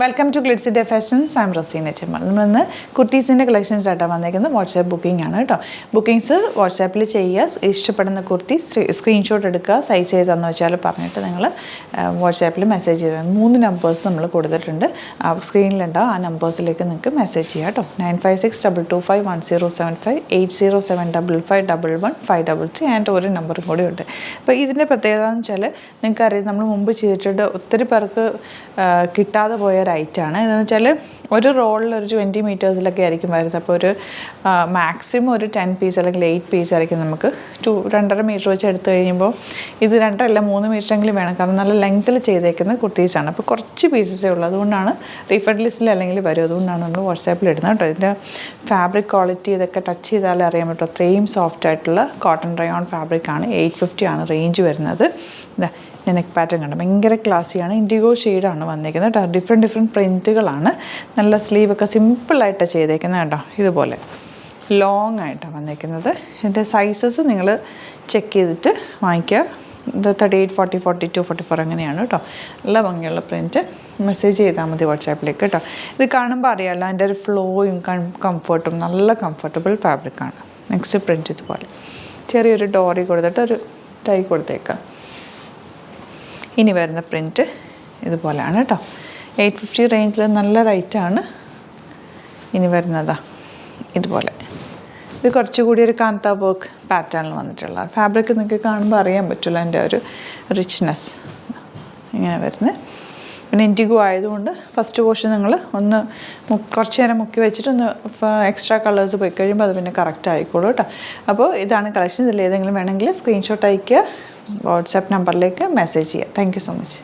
Welcome to Glitz India fashions. I'm Raseena Chemmal. നമ്മളിന്ന് കുർത്തീസിൻ്റെ collections ആയിട്ടാണ് വന്നേക്കുന്നത്. വാട്സാപ്പ് ബുക്കിംഗ് ആണ് കേട്ടോ. ബുക്കിങ്സ് വാട്സാപ്പിൽ ചെയ്യുക. ഇഷ്ടപ്പെടുന്ന കുർത്തി സ്ക്രീൻഷോട്ട് എടുക്കുക. സൈസ് ചെയ്തെന്ന് വെച്ചാൽ പറഞ്ഞിട്ട് നിങ്ങൾ വാട്സാപ്പിൽ മെസ്സേജ് ചെയ്താൽ 3 നമ്പേഴ്സ് നമ്മൾ കൊടുത്തിട്ടുണ്ട്. സ്ക്രീനിലുണ്ടാവും. ആ നമ്പേഴ്സിലേക്ക് നിങ്ങൾക്ക് മെസ്സേജ് ചെയ്യാം കേട്ടോ. 9562251075 8075551153 ആൻഡ് ഒരു നമ്പറും കൂടി ഉണ്ട്. അപ്പോൾ ഇതിൻ്റെ പ്രത്യേകത എന്ന് വെച്ചാൽ നിങ്ങൾക്കറിയാം, നമ്മൾ മുമ്പ് ചെയ്തിട്ടുണ്ട്. ഒത്തിരി പേർക്ക് കിട്ടാതെ പോയ ഒരു ഐറ്റമാണ്. എന്താണെന്ന് വെച്ചാൽ ഒരു റോളിൽ ഒരു 20 മീറ്റേഴ്സിലൊക്കെ ആയിരിക്കും വരുന്നത്. അപ്പോൾ ഒരു മാക്സിമം ഒരു 10 പീസ് അല്ലെങ്കിൽ 8 പീസ് ആയിരിക്കും നമുക്ക് 2.5 മീറ്റർ വെച്ച് എടുത്തു കഴിയുമ്പോൾ ഇത് 2 അല്ല 3 മീറ്ററെങ്കിലും വേണം. കാരണം നല്ല ലെങ്ത്തിൽ ചെയ്തേക്കുന്ന കുർത്തീസാണ്. അപ്പോൾ കുറച്ച് പീസസേ ഉള്ളൂ. അതുകൊണ്ടാണ് റീഫണ്ട് ലിസ്റ്റിൽ അല്ലെങ്കിൽ വരും. അതുകൊണ്ടാണ് നമ്മൾ വാട്സാപ്പിൽ ഇടുന്നത് കേട്ടോ. ഇതിൻ്റെ ഫാബ്രിക് ക്വാളിറ്റി ഇതൊക്കെ ടച്ച് ചെയ്താലേ അറിയാൻ പറ്റും. അത്രയും സോഫ്റ്റ് ആയിട്ടുള്ള കോട്ടൺ റയോൺ ഫാബ്രിക്കാണ്. 850 ആണ് റേഞ്ച് വരുന്നത്. നെക്ക് പാറ്റേൺ കണ്ടു ഭയങ്കര ക്ലാസ്സിയാണ്. ഇൻഡിഗോ ഷെയ്ഡാണ് വന്നിരിക്കുന്നത് കേട്ടോ. ഡിഫറെൻറ്റ് പ്രിൻറ്റുകളാണ്. നല്ല സ്ലീവൊക്കെ സിമ്പിളായിട്ട് ചെയ്തേക്കുന്നത് കേട്ടോ. ഇതുപോലെ ലോങ് ആയിട്ടാണ് വന്നിരിക്കുന്നത്. ഇതിൻ്റെ സൈസസ് നിങ്ങൾ ചെക്ക് ചെയ്തിട്ട് വാങ്ങിക്കുക. ഇത് 38, 40, 42, 44 അങ്ങനെയാണ് കേട്ടോ. നല്ല ഭംഗിയുള്ള പ്രിൻറ്റ്. മെസ്സേജ് ചെയ്താൽ മതി വാട്സാപ്പിലേക്ക് കേട്ടോ. ഇത് കാണുമ്പോൾ അറിയാമല്ലോ അതിൻ്റെ ഒരു ഫ്ലോയും കംഫർട്ടും. നല്ല കംഫർട്ടബിൾ ഫാബ്രിക്കാണ്. നെക്സ്റ്റ് പ്രിൻറ്റ് ഇതുപോലെ ചെറിയൊരു ഡോറി കൊടുത്തിട്ട് ഒരു ടൈ കൊടുത്തേക്കാം. ഇനി വരുന്ന പ്രിൻറ്റ് ഇതുപോലെയാണ് കേട്ടോ. 850 റേഞ്ചിൽ നല്ല റേറ്റാണ്. ഇനി വരുന്നതാ ഇതുപോലെ. ഇത് കുറച്ചുകൂടി ഒരു കാന്ത വർക്ക് പാറ്റേണിൽ വന്നിട്ടുള്ള ഫാബ്രിക്. നിങ്ങൾക്ക് കാണുമ്പോൾ അറിയാൻ പറ്റില്ല അതിൻ്റെ ഒരു റിച്ച്നെസ്. ഇങ്ങനെ വരുന്നത്. പിന്നെ ഇൻഡിഗോ ആയതുകൊണ്ട് ഫസ്റ്റ് പോർഷൻ നിങ്ങൾ ഒന്ന് കുറച്ച് നേരം മുക്കി വെച്ചിട്ട് ഒന്ന് എക്സ്ട്രാ കളേഴ്സ് പോയി കഴിയുമ്പോൾ അത് പിന്നെ കറക്റ്റ് ആയിക്കോളൂ കേട്ടോ. അപ്പോൾ ഇതാണ് കളക്ഷൻ. ഇതിൽ ഏതെങ്കിലും വേണമെങ്കിൽ സ്ക്രീൻഷോട്ട് അയയ്ക്കുക. വാട്സാപ്പ് നമ്പറിലേക്ക് മെസ്സേജ് ചെയ്യുക. Thank you so much.